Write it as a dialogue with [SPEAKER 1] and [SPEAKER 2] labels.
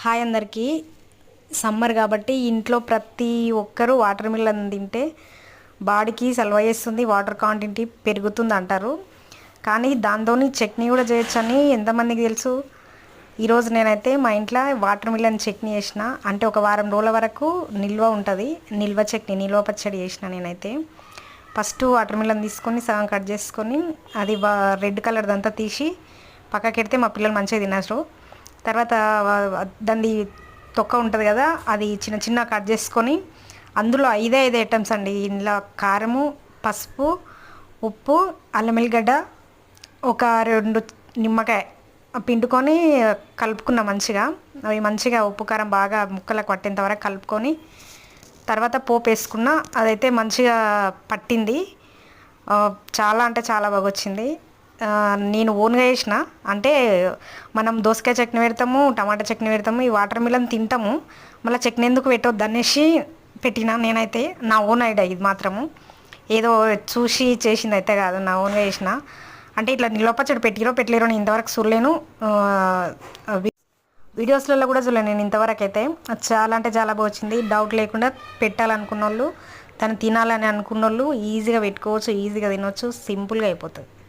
[SPEAKER 1] Hi అందరికీ. Summer కాబట్టి ఇంట్లో ప్రతి ఒక్కరూ వాటర్ మిలన్ తింటే బాడీకి సలవ చేస్తుంది, వాటర్ క్వాంటిటీ పెరుగుతుంది అంటారు. కానీ దాంతో చట్నీ కూడా చేయొచ్చని ఎంతమందికి తెలుసు? ఈరోజు నేనైతే మా ఇంట్లో వాటర్ మిలన్ చట్నీ చేసిన. అంటే ఒక వారం రోజుల వరకు నిల్వ ఉంటుంది. నిల్వ చట్నీ, నిల్వ పచ్చడి చేసిన నేనైతే. ఫస్ట్ వాటర్ మిలన్ తీసుకొని సగం కట్ చేసుకొని అది రెడ్ కలర్ దంతా తీసి పక్కకెడితే మా పిల్లలు మంచిగా తినచ్చు. తర్వాత దాన్ని తొక్క ఉంటుంది కదా, అది చిన్న చిన్న కట్ చేసుకొని అందులో ఐదే ఐటమ్స్ అండి. ఇందులో కారము, పసుపు, ఉప్పు, అల్లం వెల్లిగడ్డ, ఒక 2 నిమ్మకాయ పిండుకొని కలుపుకున్న మంచిగా. అవి మంచిగా ఉప్పు కారం బాగా ముక్కలకు పట్టేంత వరకు కలుపుకొని తర్వాత పోపు వేసుకున్న. అదైతే మంచిగా పట్టింది. చాలా అంటే చాలా బాగా వచ్చింది. నేను ఓన్గా చేసిన. అంటే మనం దోసకాయ చట్నీ పెడతాము, టమాటా చట్నీ పెడతాము, ఈ వాటర్ మిలన్ తింటాము, మళ్ళీ చట్నీ ఎందుకు పెట్టొద్దు అనేసి పెట్టిన. నేనైతే నా ఓన్ ఐడియా ఇది మాత్రము. ఏదో చూసి చేసింది అయితే కాదు, నా ఓన్గా చేసిన. అంటే ఇట్లా నిల్వ పచ్చడి పెట్టలేరు నేను ఇంతవరకు చూడలేను. వీడియోస్లలో కూడా చూడలేను నేను ఇంతవరకు అయితే. చాలా అంటే చాలా బాగా వచ్చింది. డౌట్ లేకుండా పెట్టాలనుకున్న వాళ్ళు, తను తినాలని అనుకున్న వాళ్ళు ఈజీగా పెట్టుకోవచ్చు, ఈజీగా తినవచ్చు, సింపుల్గా అయిపోతుంది.